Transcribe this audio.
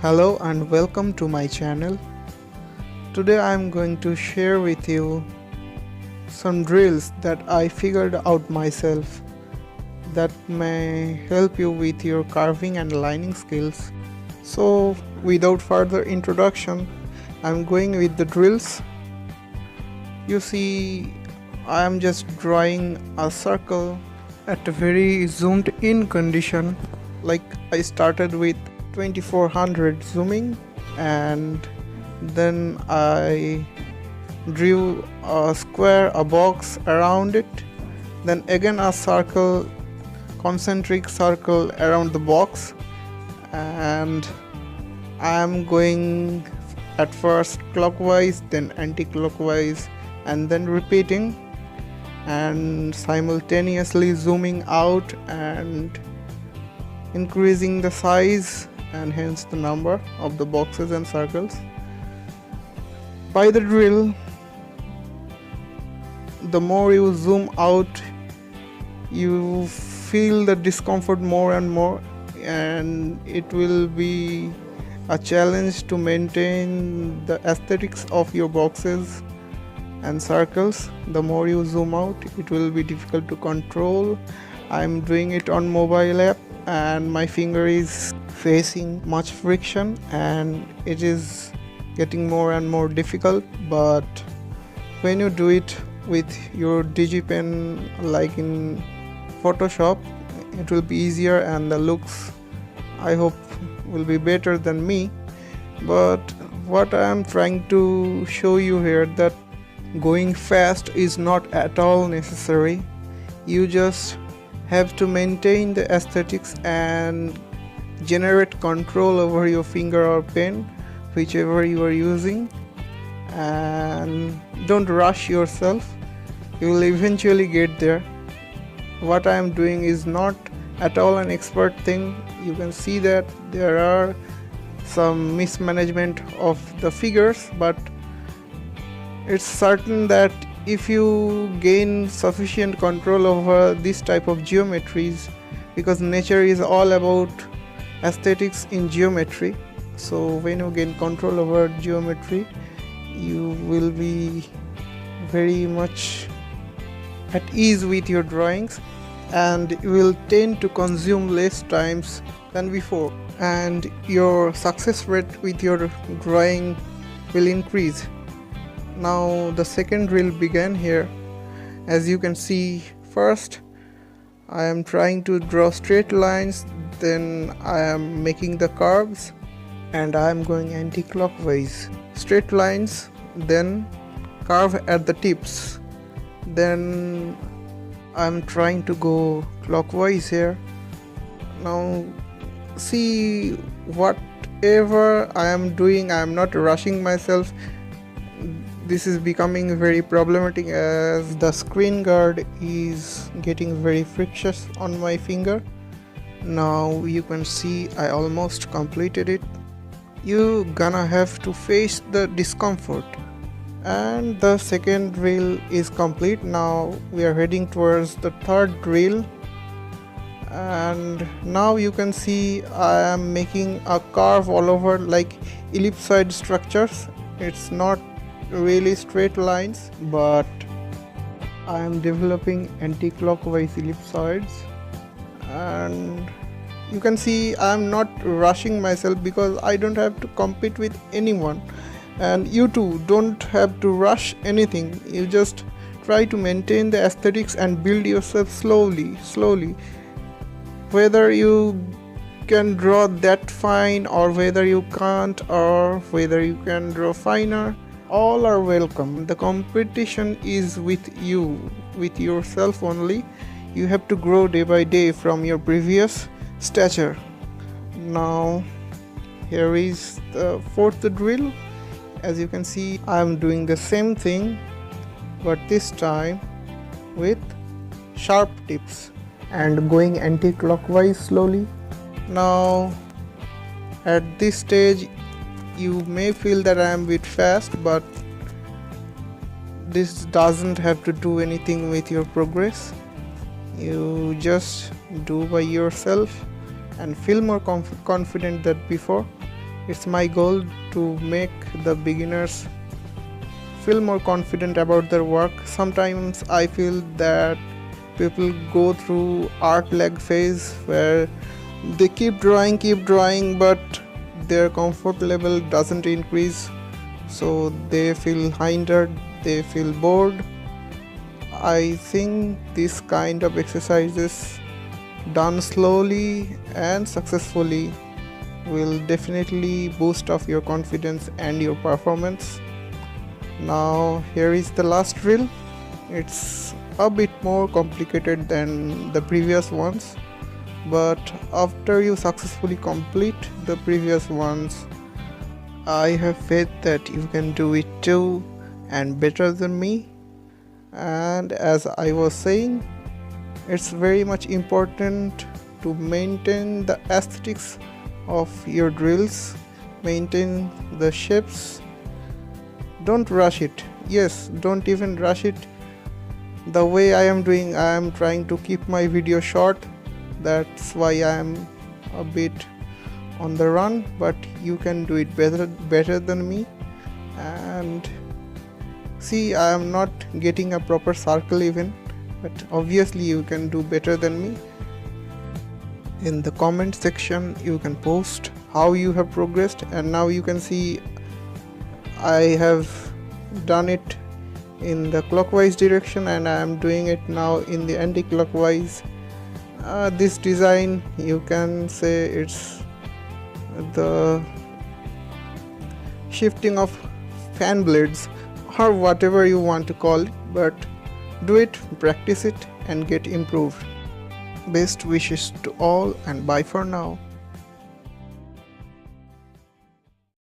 Hello and welcome to my channel. Today I am going to share with you some drills that I figured out myself that may help you with your carving and lining skills. So without further introduction, I am going with the drills. You see, I am just drawing a circle at a very zoomed in condition. Like I started with 2400 zooming, and then I drew a square, a box around it, then again a circle, concentric circle around the box, and I am going at first clockwise, then anti-clockwise, and then repeating and simultaneously zooming out and increasing the size and hence the number of the boxes and circles. By the drill, the more you zoom out, you feel the discomfort more and more, and it will be a challenge to maintain the aesthetics of your boxes and circles. The more you zoom out, it will be difficult to control. I'm doing it on mobile app and my finger is facing much friction and it is getting more and more difficult. But when you do it with your DigiPen like in Photoshop, it will be easier and the looks, I hope, will be better than me. But what I am trying to show you here, that going fast is not at all necessary. You just have to maintain the aesthetics and generate control over your finger or pen, whichever you are using, and don't rush yourself. You will eventually get there. What I am doing is not at all an expert thing. You can see that there are some mismanagement of the figures, but it's certain that if you gain sufficient control over this type of geometries, because nature is all about aesthetics in geometry, so when you gain control over geometry, you will be very much at ease with your drawings and you will tend to consume less times than before, and your success rate with your drawing will increase. Now the second drill began here. As you can see, first I am trying to draw straight lines, then I am making the curves and I am going anti-clockwise. Straight lines, then curve at the tips, then I am trying to go clockwise here. Now see, whatever I am doing, I am not rushing myself. This is becoming very problematic as the screen guard is getting very frictious on my finger. Now you can see I almost completed it. You gonna have to face the discomfort. And the second drill is complete. Now we are heading towards the third drill, and now you can see I am making a curve all over like ellipsoid structures. It's not really straight lines, but I am developing anti-clockwise ellipsoids, and you can see I am not rushing myself because I don't have to compete with anyone, and you too don't have to rush anything. You just try to maintain the aesthetics and build yourself slowly. Whether you can draw that fine or whether you can't, or whether you can draw finer, all are welcome. The competition is with you, with yourself only. You have to grow day by day from your previous stature. Now here is the fourth drill. As you can see, I am doing the same thing, but this time with sharp tips and going anti-clockwise slowly. Now at this stage you may feel that I am a bit fast, but this doesn't have to do anything with your progress. You just do by yourself and feel more confident than before. It's my goal to make the beginners feel more confident about their work. Sometimes I feel that people go through art lag phase where they keep drawing, but their comfort level doesn't increase, so they feel hindered, they feel bored. I think this kind of exercises done slowly and successfully will definitely boost up your confidence and your performance. Now here is the last drill. It's a bit more complicated than the previous ones, but after you successfully complete the previous ones, I have faith that you can do it too and better than me. And as I was saying, it's very much important to maintain the aesthetics of your drills, maintain the shapes. Don't rush it. Yes, don't even rush it. The way I am doing, I am trying to keep my video short. That's why I am a bit on the run, but you can do it better than me. And see, I am not getting a proper circle even, but obviously you can do better than me. In the comment section you can post how you have progressed, and now you can see I have done it in the clockwise direction and I am doing it now in the anti-clockwise. This design, you can say it's the shifting of fan blades or whatever you want to call it, but do it, practice it and get improved. Best wishes to all and bye for now.